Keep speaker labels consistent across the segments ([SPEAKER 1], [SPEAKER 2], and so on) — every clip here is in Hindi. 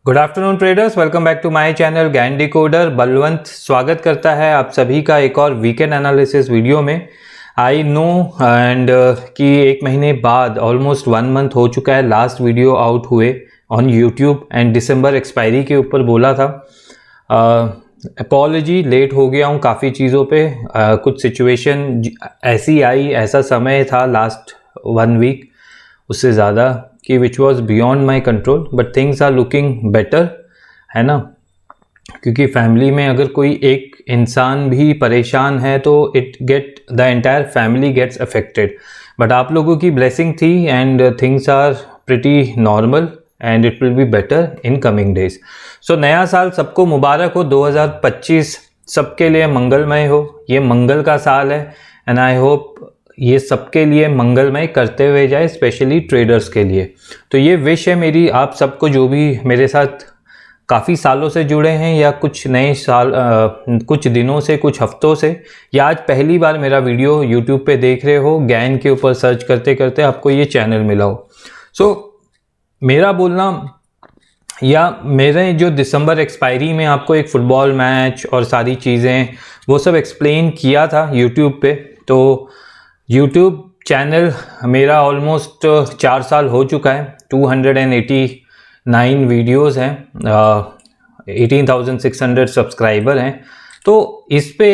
[SPEAKER 1] Good afternoon traders, welcome back to my channel Gyan decoder. Balwant स्वागत करता है आप सभी का एक और वीकेंड एनालिसिस वीडियो में। आई नो एंड कि एक महीने बाद ऑलमोस्ट 1 मंथ हो चुका है लास्ट वीडियो आउट हुए on YouTube and December expiry के ऊपर बोला था। अपॉलॉजी, लेट हो गया हूँ काफ़ी चीज़ों पे। कुछ सिचुएशन ऐसी आई, ऐसा समय था लास्ट 1 वीक उससे ज़्यादा कि which was beyond my control, but things are looking better, है ना। क्योंकि फैमिली में अगर कोई एक इंसान भी परेशान है तो it get the entire family gets affected. But आप लोगों की ब्लेसिंग थी and things are pretty normal and it will be better in coming days. So नया साल सबको मुबारक हो। 2025 सबके लिए मंगलमय हो। ये मंगल का साल है एंड आई होप ये सबके लिए मंगलमय करते हुए जाए, स्पेशली ट्रेडर्स के लिए। तो ये विश है मेरी आप सबको, जो भी मेरे साथ काफ़ी सालों से जुड़े हैं या कुछ नए साल कुछ दिनों से, कुछ हफ्तों से, या आज पहली बार मेरा वीडियो यूट्यूब पे देख रहे हो, ज्ञान के ऊपर सर्च करते करते आपको ये चैनल मिला हो। सो मेरा बोलना या मेरे जो दिसंबर एक्सपायरी में आपको एक फुटबॉल मैच और सारी चीज़ें वो सब एक्सप्लेन किया था यूट्यूब पे। तो यूट्यूब चैनल मेरा ऑलमोस्ट 4 साल हो चुका है। 289 वीडियोज़ हैं, 18,600 सब्सक्राइबर हैं। तो इस पे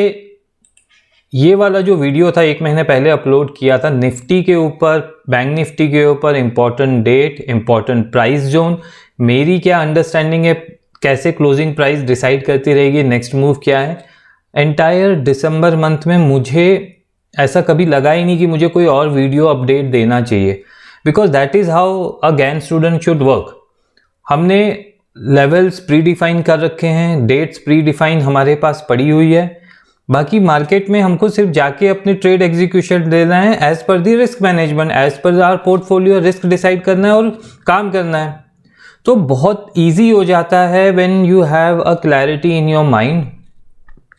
[SPEAKER 1] ये वाला जो वीडियो था 1 महीने पहले अपलोड किया था निफ्टी के ऊपर, बैंक निफ्टी के ऊपर, important date, important price zone, मेरी क्या अंडरस्टैंडिंग है, कैसे क्लोजिंग प्राइस डिसाइड करती रहेगी, नेक्स्ट मूव क्या है। एंटायर दिसंबर मंथ में मुझे ऐसा कभी लगा ही नहीं कि मुझे कोई और वीडियो अपडेट देना चाहिए, because that is how a ज्ञान स्टूडेंट शुड वर्क। हमने लेवल्स प्री डिफाइन कर रखे हैं, डेट्स प्री डिफाइन हमारे पास पड़ी हुई है। बाकी मार्केट में हमको सिर्फ जाके अपनी ट्रेड एग्जीक्यूशन देना है, as per the risk management, as per our portfolio risk decide करना है और काम करना है। तो बहुत ईजी हो जाता है when you have a clarity in your mind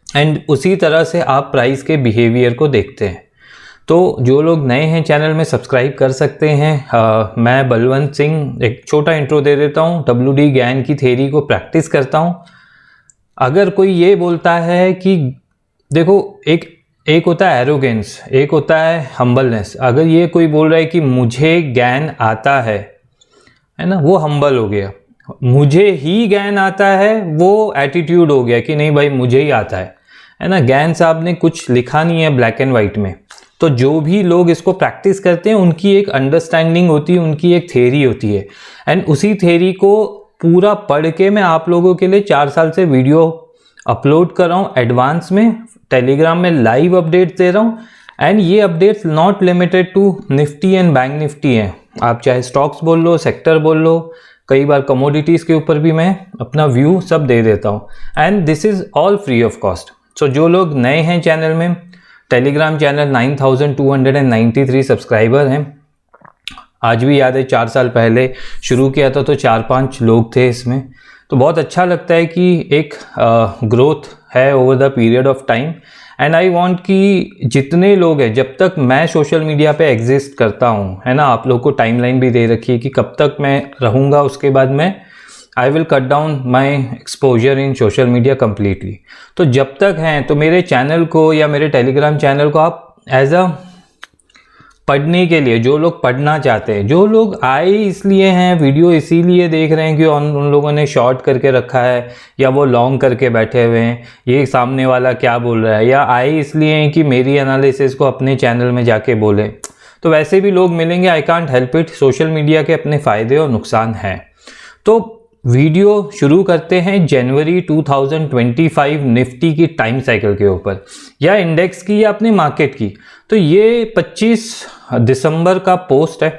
[SPEAKER 1] and उसी तरह से आप प्राइस के बिहेवियर को देखते हैं। तो जो लोग नए हैं चैनल में सब्सक्राइब कर सकते हैं। मैं बलवंत सिंह एक छोटा इंट्रो दे देता हूँ। WD ज्ञान की थ्योरी को प्रैक्टिस करता हूँ। अगर कोई ये बोलता है कि देखो, एक होता है एरोगेंस, एक होता है हम्बलनेस। अगर ये कोई बोल रहा है कि मुझे ज्ञान आता है ना, वो हम्बल हो गया। मुझे ही ज्ञान आता है, वो एटीट्यूड हो गया कि नहीं भाई मुझे ही आता है ना। ज्ञान साहब ने कुछ लिखा नहीं है ब्लैक एंड वाइट में। तो जो भी लोग इसको प्रैक्टिस करते हैं उनकी एक अंडरस्टैंडिंग होती है, उनकी एक थ्योरी होती है एंड उसी थ्योरी को पूरा पढ़ के मैं आप लोगों के लिए 4 साल से वीडियो अपलोड कर रहा हूँ एडवांस में, टेलीग्राम में लाइव अपडेट्स दे रहा हूँ। एंड ये updates not limited to nifty and bank nifty हैं। आप चाहे स्टॉक्स बोल लो, सेक्टर बोल लो, कई बार कमोडिटीज़ के ऊपर भी मैं अपना व्यू सब दे देता हूँ and this is all free of cost. So जो लोग नए हैं चैनल में, टेलीग्राम चैनल 9,293 सब्सक्राइबर हैं। आज भी याद है 4 साल पहले शुरू किया था तो 4-5 लोग थे इसमें। तो बहुत अच्छा लगता है कि एक ग्रोथ है over the period of time and I want कि जितने लोग हैं, जब तक मैं सोशल मीडिया पे एग्जिस्ट करता हूँ, है ना, आप लोग को टाइमलाइन भी दे रखी है कि कब तक मैं रहूँगा, उसके बाद मैं I will cut down my exposure in social media completely. तो जब तक हैं तो मेरे चैनल को या मेरे टेलीग्राम चैनल को आप एज अ पढ़ने के लिए, जो लोग पढ़ना चाहते हैं, जो लोग आए इसलिए हैं, वीडियो इसीलिए देख रहे हैं कि उन लोगों ने शॉर्ट करके रखा है या वो लॉन्ग करके बैठे हुए हैं, ये सामने वाला क्या बोल रहा है, या आए इसलिए हैं कि मेरी एनालिसिस को अपने चैनल में जाके बोले, तो वैसे भी लोग मिलेंगे। I can't help it. Social media के अपने फ़ायदे और नुकसान हैं। तो वीडियो शुरू करते हैं जनवरी 2025 निफ्टी की टाइम साइकिल के ऊपर, या इंडेक्स की या अपने मार्केट की। तो ये 25 दिसंबर का पोस्ट है।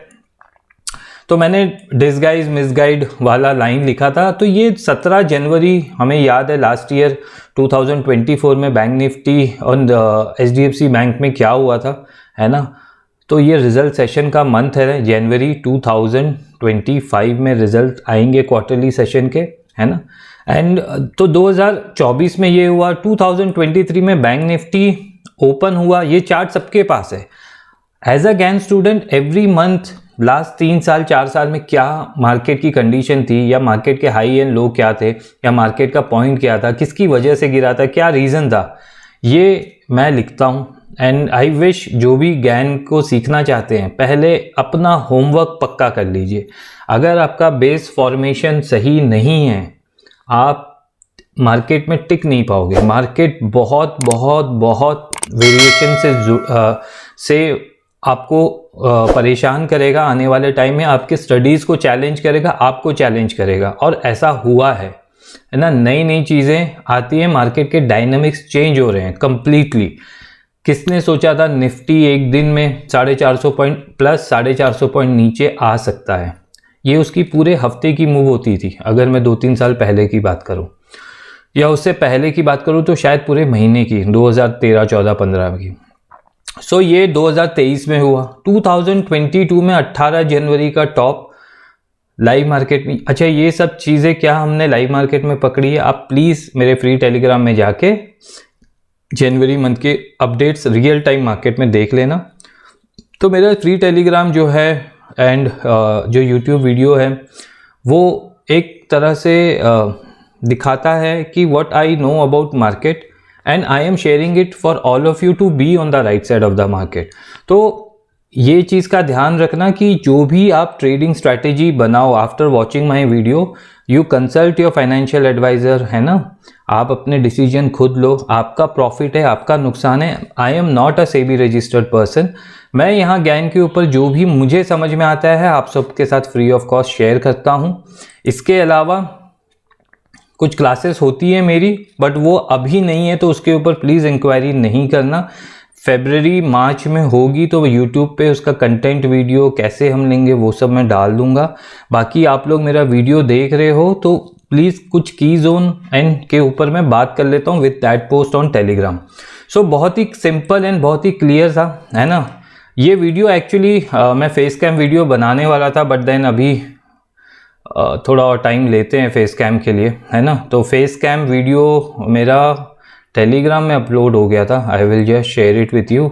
[SPEAKER 1] तो मैंने डिसगाइज मिसगाइड वाला लाइन लिखा था। तो ये 17 जनवरी हमें याद है लास्ट ईयर 2024 में बैंक निफ्टी और HDFC बैंक में क्या हुआ था, है ना। तो ये रिजल्ट सेशन का मंथ है, जनवरी 2025 में रिजल्ट आएंगे क्वार्टरली सेशन के, है ना। एंड तो 2024 में ये हुआ, 2023 में बैंक निफ्टी ओपन हुआ। ये चार्ट सबके पास है। एज अ ज्ञान स्टूडेंट एवरी मंथ लास्ट 3 साल 4 साल में क्या मार्केट की कंडीशन थी, या मार्केट के हाई एंड लो क्या थे, या मार्केट का पॉइंट क्या था, किसकी वजह से गिरा था, क्या रीज़न था, ये मैं लिखता हूँ। एंड आई विश जो भी ज्ञान को सीखना चाहते हैं पहले अपना होमवर्क पक्का कर लीजिए। अगर आपका बेस फॉर्मेशन सही नहीं है आप मार्केट में टिक नहीं पाओगे। मार्केट बहुत बहुत बहुत वेरिएशन से आपको परेशान करेगा। आने वाले टाइम में आपके स्टडीज़ को चैलेंज करेगा, आपको चैलेंज करेगा, और ऐसा हुआ है ना। नई नई चीज़ें आती हैं, मार्केट के डायनामिक्स चेंज हो रहे हैं कम्प्लीटली। किसने सोचा था निफ्टी एक दिन में 450 पॉइंट प्लस 450 पॉइंट नीचे आ सकता है। ये उसकी पूरे हफ्ते की मूव होती थी। अगर मैं 2-3 साल पहले की बात करूं या उससे पहले की बात करूं तो शायद पूरे महीने की, 2013, 14, 15 की। सो ये 2023 में हुआ। 2022 में 18 जनवरी का टॉप लाइव मार्केट में। अच्छा, ये सब चीज़ें क्या हमने लाइव मार्केट में पकड़ी है? आप प्लीज़ मेरे फ्री टेलीग्राम में जाके जनवरी मंथ के अपडेट्स रियल टाइम मार्केट में देख लेना। तो मेरा फ्री टेलीग्राम जो है एंड जो यूट्यूब वीडियो है वो एक तरह से दिखाता है कि what I know about market and I am sharing it for all of you to be on the right side of the market. तो ये चीज़ का ध्यान रखना कि जो भी आप ट्रेडिंग स्ट्रैटेजी बनाओ after watching my video, you consult your financial advisor, है ना। आप अपने डिसीजन खुद लो। आपका प्रॉफिट है, आपका नुकसान है। I am not a SEBI registered person. मैं यहाँ ज्ञान के ऊपर जो भी मुझे समझ में आता है आप सबके साथ फ्री ऑफ कॉस्ट शेयर करता हूँ। इसके अलावा कुछ क्लासेस होती है मेरी, बट वो अभी नहीं है, तो उसके ऊपर प्लीज़ इंक्वायरी नहीं करना। फरवरी मार्च में होगी तो यूट्यूब पे उसका कंटेंट वीडियो कैसे हम लेंगे वो सब मैं डाल दूंगा। बाकी आप लोग मेरा वीडियो देख रहे हो तो प्लीज़ कुछ की जोन एंड के ऊपर मैं बात कर लेता हूँ with that post on Telegram. So बहुत ही सिंपल एंड बहुत ही क्लियर था, है ना। ये वीडियो एक्चुअली मैं फेस कैम वीडियो बनाने वाला था, बट देन अभी थोड़ा और टाइम लेते हैं फेस कैम के लिए, है ना। तो फेस कैम वीडियो मेरा टेलीग्राम में अपलोड हो गया था। I will just share it with you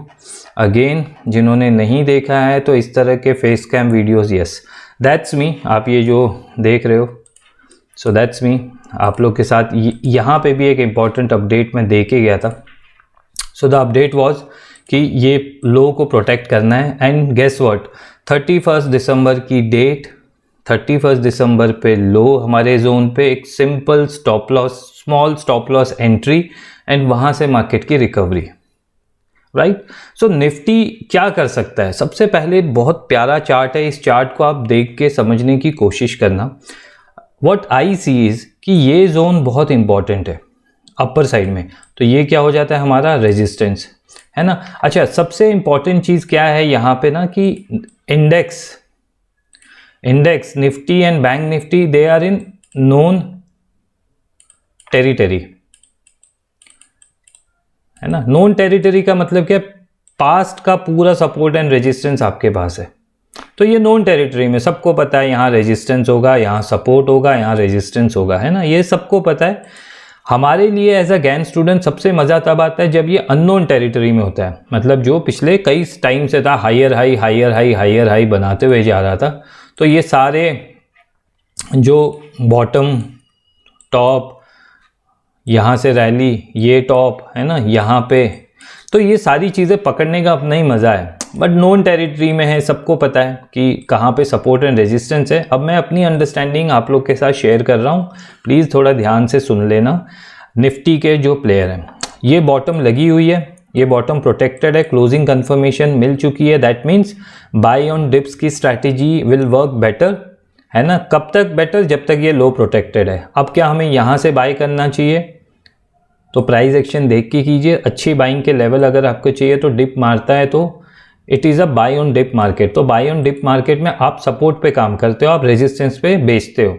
[SPEAKER 1] again. जिन्होंने नहीं देखा है तो इस तरह के face cam videos, yes that's me, आप ये जो देख रहे हो, सो दैट्स मी। आप लोग के साथ यहाँ पे भी एक इम्पॉर्टेंट अपडेट मैं दे के गया था। सो द अपडेट वॉज कि ये लो को प्रोटेक्ट करना है। एंड गेस व्हाट, 31 दिसंबर की डेट, 31 दिसंबर पे लो हमारे जोन पे, एक simple stop loss, small stop loss entry and वहाँ से मार्केट की रिकवरी, राइट। सो निफ्टी क्या कर सकता है? सबसे पहले बहुत प्यारा चार्ट है, इस चार्ट को आप देख के समझने की कोशिश करना। व्हाट आई सी इज कि ये जोन बहुत इंपॉर्टेंट है अपर साइड में। तो ये क्या हो जाता है हमारा रेजिस्टेंस, है ना। अच्छा, सबसे इंपॉर्टेंट चीज़ क्या है यहाँ पे ना कि index nifty and bank nifty they are in known territory, है ना। नोन टेरिटरी का मतलब क्या? पास्ट का पूरा सपोर्ट एंड रेजिस्टेंस आपके पास है। तो ये नोन टेरिटरी में सबको पता है, यहाँ रेजिस्टेंस होगा, यहाँ सपोर्ट होगा, यहाँ रेजिस्टेंस होगा, है ना। ये सबको पता है। हमारे लिए एज अ ज्ञान स्टूडेंट सबसे मज़ा तब आता है जब ये अननोन टेरिटरी में होता है, मतलब जो पिछले कई टाइम से था higher high higher high higher high बनाते हुए जा रहा था। तो ये सारे जो बॉटम टॉप, यहाँ से रैली, ये टॉप, है ना, यहाँ पे, तो ये सारी चीज़ें पकड़ने का अपना ही मज़ा है। बट नोन टेरिटरी में है, सबको पता है कि कहाँ पे सपोर्ट एंड रेजिस्टेंस है। अब मैं अपनी अंडरस्टैंडिंग आप लोग के साथ शेयर कर रहा हूँ, प्लीज़ थोड़ा ध्यान से सुन लेना। निफ्टी के जो प्लेयर हैं, ये बॉटम लगी हुई है, ये बॉटम प्रोटेक्टेड है, क्लोजिंग कंफर्मेशन मिल चुकी है। That means by on dips की स्ट्रैटेजी विल वर्क बेटर, है ना। कब तक बेटर? जब तक ये लो प्रोटेक्टेड है। अब क्या हमें यहाँ से बाय करना चाहिए? तो प्राइस एक्शन देख के कीजिए। अच्छी बाइंग के लेवल अगर आपको चाहिए तो डिप मारता है तो it is a buy on dip market. तो बाय ऑन डिप मार्केट में आप सपोर्ट पे काम करते हो, आप रेजिस्टेंस पे बेचते हो।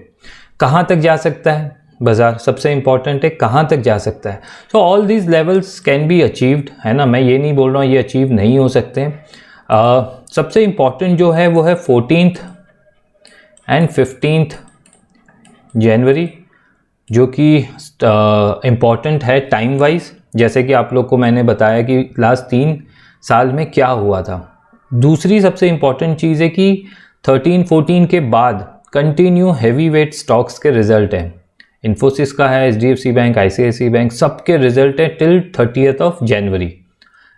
[SPEAKER 1] कहाँ तक जा सकता है बाजार? सबसे इंपॉर्टेंट है कहाँ तक जा सकता है। So all these levels can be achieved, है ना। मैं ये नहीं बोल रहा हूँ ये अचीव नहीं हो सकते। सबसे इंपॉर्टेंट जो है वो है 14 एंड 15 जनवरी, जो कि इम्पॉर्टेंट है टाइम वाइज। जैसे कि आप लोग को मैंने बताया कि लास्ट 3 साल में क्या हुआ था। दूसरी सबसे इम्पॉर्टेंट चीज़ है कि 13-14 के बाद कंटिन्यू हैवी वेट स्टॉक्स के रिजल्ट हैं। इन्फोसिस का है, HDFC बैंक, ICICI बैंक, सबके रिजल्ट है टिल 30 जनवरी,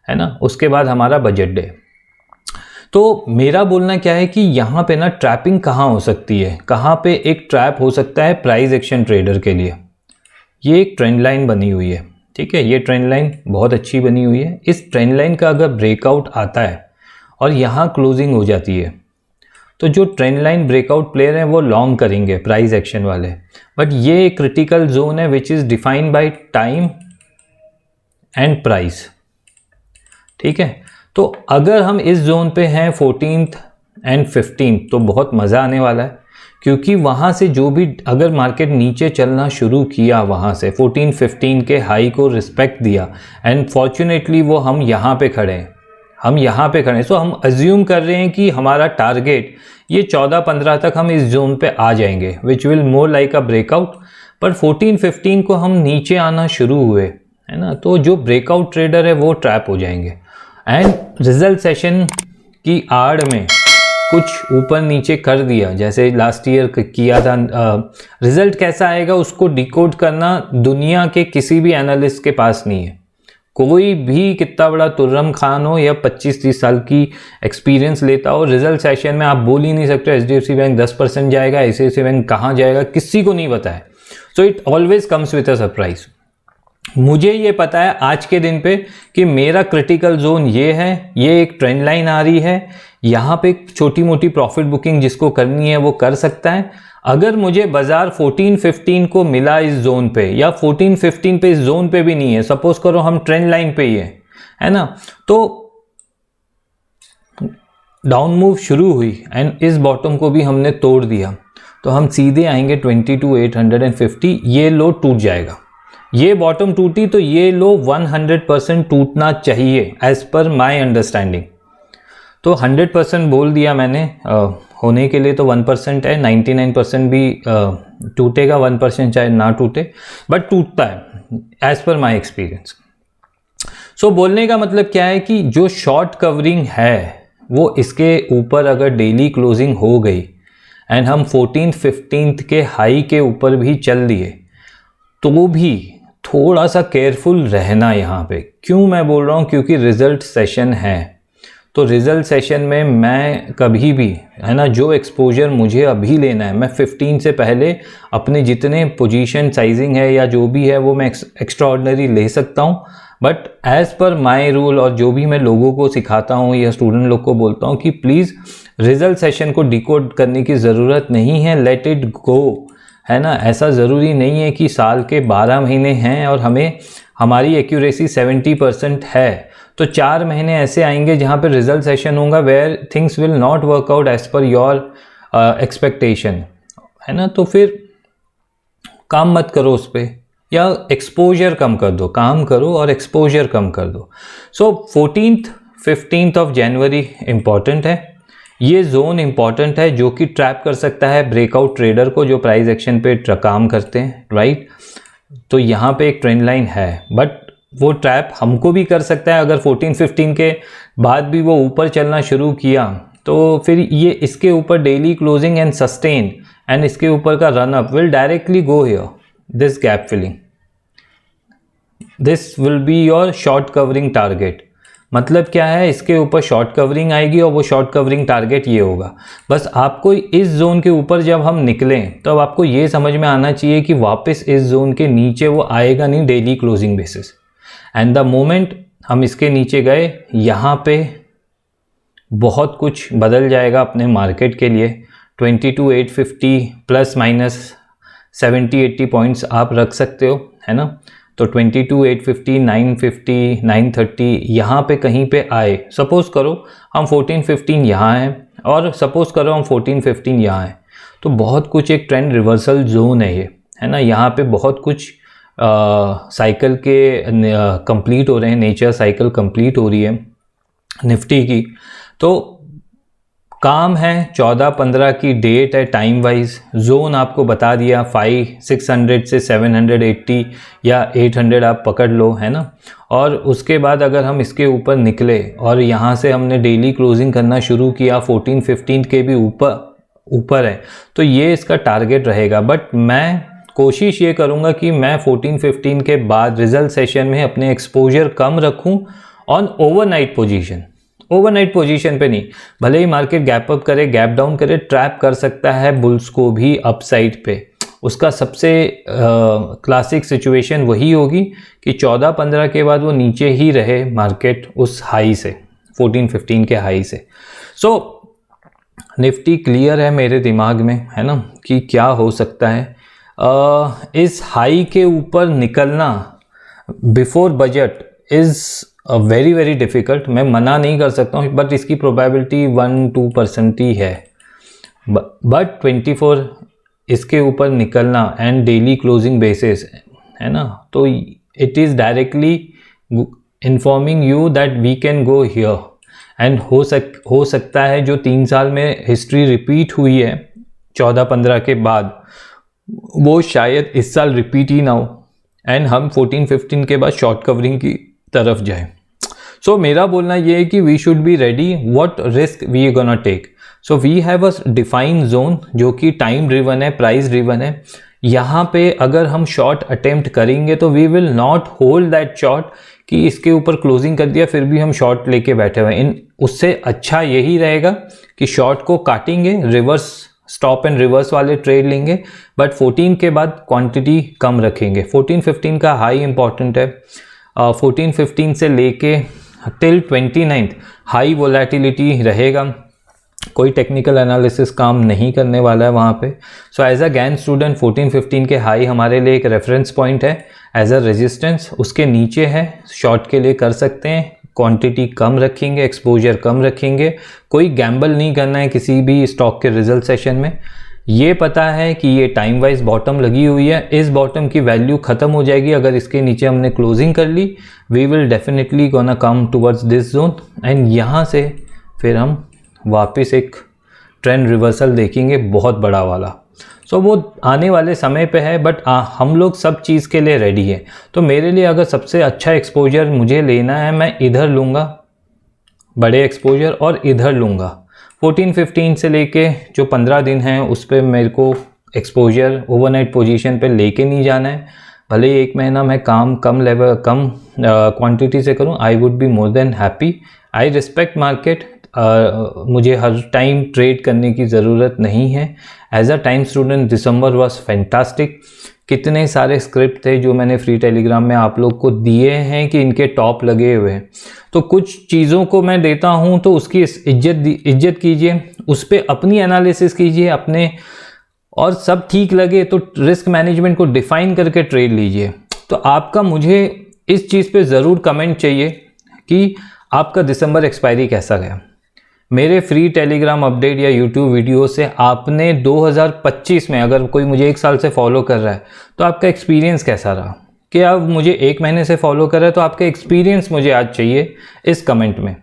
[SPEAKER 1] है ना। उसके बाद हमारा बजट डे। तो मेरा बोलना क्या है कि यहाँ पे ना ट्रैपिंग कहाँ हो सकती है, कहाँ पे एक ट्रैप हो सकता है प्राइस एक्शन ट्रेडर के लिए। ये एक ट्रेंड लाइन बनी हुई है, ठीक है, ये ट्रेंड लाइन बहुत अच्छी बनी हुई है। इस ट्रेंड लाइन का अगर ब्रेकआउट आता है और यहाँ क्लोजिंग हो जाती है तो जो ट्रेंड लाइन ब्रेकआउट प्लेयर हैं वो लॉन्ग करेंगे प्राइस एक्शन वाले। बट ये क्रिटिकल जोन है which is defined by time and price, ठीक है। तो अगर हम इस जोन पे हैं 14th एंड 15th तो बहुत मज़ा आने वाला है, क्योंकि वहाँ से जो भी अगर मार्केट नीचे चलना शुरू किया, वहाँ से 14-15 के हाई को रिस्पेक्ट दिया एंड फॉर्चुनेटली वो हम यहाँ पे खड़े हैं, हम यहाँ पे खड़े हैं। सो हम अज्यूम कर रहे हैं कि हमारा टारगेट ये 14-15 तक हम इस जोन पे आ जाएंगे which will more like a breakout. पर 14-15 को हम नीचे आना शुरू हुए, है ना, तो जो ब्रेकआउट ट्रेडर है वो ट्रैप हो जाएंगे। एंड रिजल्ट सेशन की आड़ में कुछ ऊपर नीचे कर दिया, जैसे लास्ट ईयर किया था। रिजल्ट कैसा आएगा उसको डिकोड करना दुनिया के किसी भी एनालिस्ट के पास नहीं है। कोई भी कितना बड़ा तुर्रम खान हो या 25-30 साल की एक्सपीरियंस लेता हो, रिजल्ट सेशन में आप बोल ही नहीं सकते HDFC बैंक 10% जाएगा, ICICI बैंक कहाँ जाएगा, किसी को नहीं पता है। So it always comes with a surprise. मुझे ये पता है आज के दिन पे कि मेरा क्रिटिकल जोन ये है, ये एक ट्रेंड लाइन आ रही है, यहाँ पे छोटी मोटी प्रॉफिट बुकिंग जिसको करनी है वो कर सकता है। अगर मुझे बाजार 14-15 को मिला इस जोन पे, या 14-15 पे इस जोन पे भी नहीं है, सपोज करो हम ट्रेंड लाइन पे ही है ना, तो डाउन मूव शुरू हुई एंड इस बॉटम को भी हमने तोड़ दिया तो हम सीधे आएंगे 22,850। ये लो टूट जाएगा, ये बॉटम टूटी तो ये लो 100% टूटना चाहिए एज पर माई अंडरस्टैंडिंग। तो 100% बोल दिया मैंने, होने के लिए तो 1% है, 99% भी टूटेगा, 1% चाहे ना टूटे बट टूटता है एज पर माई एक्सपीरियंस। सो बोलने का मतलब क्या है कि जो शॉर्ट कवरिंग है वो इसके ऊपर अगर डेली क्लोजिंग हो गई एंड हम 14-15 के हाई के ऊपर भी चल दिए तो भी थोड़ा सा केयरफुल रहना यहाँ पे। क्यों मैं बोल रहा हूँ, क्योंकि रिजल्ट सेशन है। तो रिजल्ट सेशन में मैं कभी भी, है ना, जो एक्सपोजर मुझे अभी लेना है, मैं 15 से पहले अपने जितने पोजीशन साइजिंग है या जो भी है वो मैं एक्स्ट्राऑर्डिनरी ले सकता हूँ। But as per my rule और जो भी मैं लोगों को सिखाता हूँ या स्टूडेंट लोग को बोलता हूँ कि प्लीज़ रिजल्ट सेशन को डिकोड करने की ज़रूरत नहीं है, लेट इट गो, है ना। ऐसा ज़रूरी नहीं है कि साल के 12 महीने हैं और हमें हमारी एक्यूरेसी 70% है तो 4 महीने ऐसे आएंगे जहाँ पे रिजल्ट सेशन होगा where things will not work out as per your expectation, है ना। तो फिर काम मत करो उस पर, या एक्सपोजर कम कर दो, काम करो और एक्सपोजर कम कर दो। सो 14th-15th ऑफ जनवरी इम्पॉर्टेंट है, ये जोन इम्पॉर्टेंट है जो कि ट्रैप कर सकता है ब्रेकआउट ट्रेडर को जो प्राइस एक्शन पे काम करते हैं, राइट। तो यहाँ पे एक ट्रेंड लाइन है बट वो ट्रैप हमको भी कर सकता है। अगर 14-15 के बाद भी वो ऊपर चलना शुरू किया तो फिर ये इसके ऊपर daily closing and sustain and इसके ऊपर का run up will directly go here, this gap filling, this will be your short covering target. मतलब क्या है, इसके ऊपर शॉर्ट कवरिंग आएगी और वो शॉर्ट कवरिंग टारगेट ये होगा। बस आपको इस जोन के ऊपर जब हम निकलें तब तो आपको ये समझ में आना चाहिए कि वापस इस जोन के नीचे वो आएगा नहीं daily closing basis. And the moment हम इसके नीचे गए, यहाँ पे बहुत कुछ बदल जाएगा अपने मार्केट के लिए। 22,850 प्लस माइनस 70-80 पॉइंट्स आप रख सकते हो, है ना। तो 22,850, 950, 930 यहाँ पे कहीं पे आए, सपोज़ करो हम 14-15 यहाँ हैं और सपोज़ करो हम 14-15 यहाँ हैं, तो बहुत कुछ एक ट्रेंड रिवर्सल जोन है ये, है ना। यहाँ पे बहुत कुछ साइकिल के कंप्लीट हो रहे हैं, नेचर साइकिल कंप्लीट हो रही है निफ्टी की। तो काम है 14-15 की डेट है, टाइम वाइज जोन आपको बता दिया 600 से 780 या 800 आप पकड़ लो, है ना। और उसके बाद अगर हम इसके ऊपर निकले और यहाँ से हमने डेली क्लोजिंग करना शुरू किया 14-15 के भी ऊपर है, तो ये इसका टारगेट रहेगा। बट मैं कोशिश ये करूँगा कि मैं 14-15 के बाद रिजल्ट सेशन में अपने एक्सपोजर कम रखूँ ऑन ओवरनाइट पोजीशन पे नहीं। भले ही मार्केट गैप अप करे, गैप डाउन करे, ट्रैप कर सकता है बुल्स को भी अपसाइड पे। उसका सबसे क्लासिक सिचुएशन वही होगी कि 14-15 के बाद वो नीचे ही रहे मार्केट उस हाई से, 14-15 के हाई से। सो निफ्टी क्लियर है मेरे दिमाग में, है ना, कि क्या हो सकता है। इस हाई के ऊपर निकलना before budget is very very difficult. मैं मना नहीं कर सकता हूँ, बट इसकी प्रोबेबिलिटी 1-2% ही है। बट 24 इसके ऊपर निकलना एंड डेली क्लोजिंग बेसिस, है ना, तो it is directly informing you that we can go here. And हो सकता है जो 3 साल में हिस्ट्री रिपीट हुई है 14-15 के बाद, वो शायद इस साल रिपीट ही ना हो एंड हम 14-15 के बाद शॉर्ट कवरिंग की तरफ जाए। सो मेरा बोलना ये है कि we should be ready what risk we gonna take. So we have a defined zone जो कि टाइम ड्रिवन है, प्राइस ड्रिवन है। यहाँ पे अगर हम शॉर्ट अटेम्प्ट करेंगे तो we will not hold that short कि इसके ऊपर क्लोजिंग कर दिया फिर भी हम शॉर्ट लेके बैठे हुए। उससे अच्छा यही रहेगा कि शॉर्ट को काटेंगे, रिवर्स स्टॉप एंड रिवर्स वाले ट्रेड लेंगे, बट 14 के बाद क्वांटिटी कम रखेंगे। 14-15 का हाई इंपॉर्टेंट है। 14-15 से लेके टिल 29 हाई वोलेटिलिटी रहेगा। कोई टेक्निकल एनालिसिस काम नहीं करने वाला है वहाँ पे। So as a Gann student 14-15 के हाई हमारे लिए एक रेफरेंस पॉइंट है एज अ रेजिस्टेंस। उसके नीचे है, शॉर्ट के लिए कर सकते हैं, क्वांटिटी कम रखेंगे, एक्सपोजर कम रखेंगे। कोई गैम्बल नहीं करना है किसी भी स्टॉक के रिजल्ट सेशन में। ये पता है कि ये टाइम वाइज बॉटम लगी हुई है, इस बॉटम की वैल्यू ख़त्म हो जाएगी अगर इसके नीचे हमने क्लोजिंग कर ली। We will definitely gonna come towards this zone and यहाँ से फिर हम वापस एक ट्रेंड रिवर्सल देखेंगे बहुत बड़ा वाला। सो वो आने वाले समय पे है, बट हम लोग सब चीज़ के लिए रेडी है। तो मेरे लिए अगर सबसे अच्छा एक्सपोजर मुझे लेना है, मैं इधर लूँगा बड़े एक्सपोजर और इधर लूँगा। 14-15 से लेके जो 15 दिन हैं उस पर मेरे को एक्सपोजर ओवरनाइट पोजीशन पे लेके नहीं जाना है। भले ही 1 महीना मैं काम कम क्वांटिटी से करूं, I would be more than happy. I respect market. मुझे हर टाइम ट्रेड करने की ज़रूरत नहीं है। As a time student December was fantastic. कितने सारे स्क्रिप्ट थे जो मैंने फ्री टेलीग्राम में आप लोग को दिए हैं कि इनके टॉप लगे हुए हैं। तो कुछ चीज़ों को मैं देता हूं तो उसकी इज्जत कीजिए, उस पर अपनी एनालिसिस कीजिए अपने, और सब ठीक लगे तो रिस्क मैनेजमेंट को डिफाइन करके ट्रेड लीजिए। तो आपका मुझे इस चीज़ पे ज़रूर कमेंट चाहिए कि आपका दिसंबर एक्सपायरी कैसा गया। मेरे फ्री टेलीग्राम अपडेट या यूट्यूब वीडियो से आपने 2025 में, अगर कोई मुझे 1 साल से फॉलो कर रहा है तो आपका एक्सपीरियंस कैसा रहा। कि आप मुझे 1 महीने से फॉलो कर रहे हैं तो आपका एक्सपीरियंस मुझे आज चाहिए इस कमेंट में।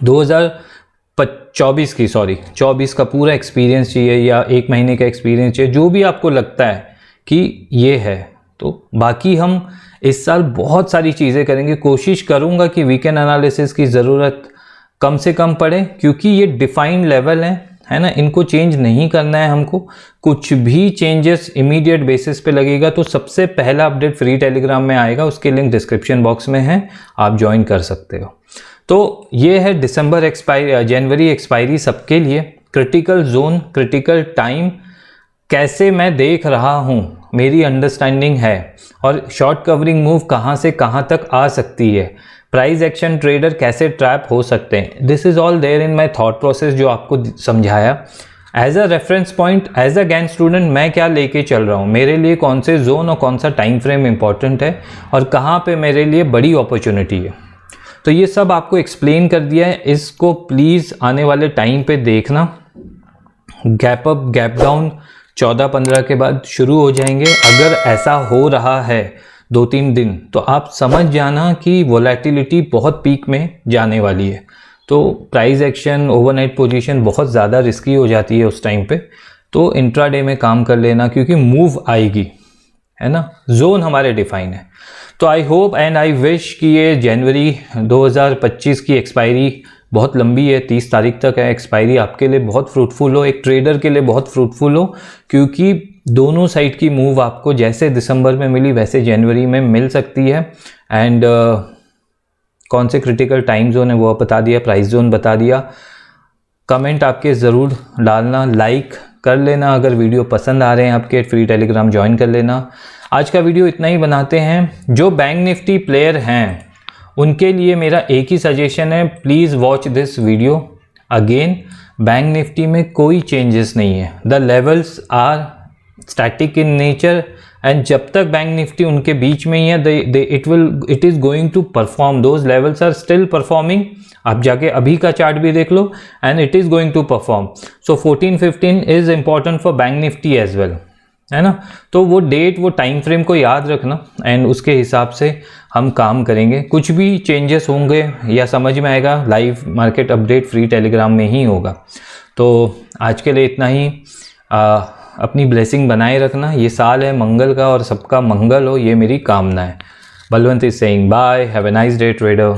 [SPEAKER 1] 2024 का पूरा एक्सपीरियंस चाहिए या 1 महीने का एक्सपीरियंस चाहिए, जो भी आपको लगता है कि ये है। तो बाकी हम इस साल बहुत सारी चीज़ें करेंगे। कोशिश करूँगा कि वीकेंड एनालिसिस की ज़रूरत कम से कम पड़े, क्योंकि ये डिफाइंड लेवल है ना, इनको चेंज नहीं करना है हमको। कुछ भी चेंजेस इमीडिएट बेसिस पे लगेगा तो सबसे पहला अपडेट फ्री टेलीग्राम में आएगा, उसके लिंक डिस्क्रिप्शन बॉक्स में है, आप ज्वाइन कर सकते हो। तो ये है दिसंबर एक्सपायरी, जनवरी एक्सपायरी सबके लिए। क्रिटिकल जोन, क्रिटिकल टाइम कैसे मैं देख रहा हूँ, मेरी अंडरस्टैंडिंग है, और शॉर्ट कवरिंग मूव कहाँ से कहाँ तक आ सकती है, प्राइस एक्शन ट्रेडर कैसे ट्रैप हो सकते हैं। This is all there in my thought process जो आपको समझाया। As a reference point, as a Gann student मैं क्या लेके चल रहा हूँ, मेरे लिए कौन से जोन और कौन सा टाइम फ्रेम इंपॉर्टेंट है और कहाँ पे मेरे लिए बड़ी अपॉर्चुनिटी है। तो ये सब आपको एक्सप्लेन कर दिया है। इसको प्लीज़ आने वाले टाइम पे देखना। गैप अप गैप डाउन 14-15 के बाद शुरू हो जाएंगे। अगर ऐसा हो रहा है 2-3 दिन तो आप समझ जाना कि वोलेटिलिटी बहुत पीक में जाने वाली है। तो प्राइस एक्शन, ओवरनाइट पोजीशन बहुत ज़्यादा रिस्की हो जाती है उस टाइम पे। तो इंट्राडे में काम कर लेना, क्योंकि मूव आएगी, है ना, जोन हमारे डिफाइन है। तो I hope and I wish कि ये जनवरी 2025 की एक्सपायरी बहुत लंबी है, 30 तारीख तक है एक्सपायरी, आपके लिए बहुत फ्रूटफुल हो, एक ट्रेडर के लिए बहुत फ्रूटफुल हो, क्योंकि दोनों साइड की मूव आपको जैसे दिसंबर में मिली वैसे जनवरी में मिल सकती है। एंड कौन से क्रिटिकल टाइम जोन है वो बता दिया, प्राइस जोन बता दिया। कमेंट आपके ज़रूर डालना, लाइक कर लेना, अगर वीडियो पसंद आ रहे हैं आपके, फ्री टेलीग्राम ज्वाइन कर लेना। आज का वीडियो इतना ही बनाते हैं। जो बैंक निफ्टी प्लेयर हैं उनके लिए मेरा एक ही सजेशन है, please watch this video again. Bank Nifty में कोई चेंजेस नहीं है, the levels are static in nature, and जब तक बैंक निफ्टी उनके बीच में ही है, it is going to perform, those levels are still performing. आप जाके अभी का चार्ट भी देख लो, and it is going to perform. So 14-15 is important for bank Nifty as well, है ना। तो वो डेट, वो टाइम फ्रेम को याद रखना, एंड उसके हिसाब से हम काम करेंगे। कुछ भी चेंजेस होंगे या समझ में आएगा, live market update free Telegram में ही होगा। तो आज के लिए इतना ही। अपनी ब्लेसिंग बनाए रखना, ये साल है मंगल का और सबका मंगल हो, ये मेरी कामना है। Balwant is saying bye, have a nice day trader.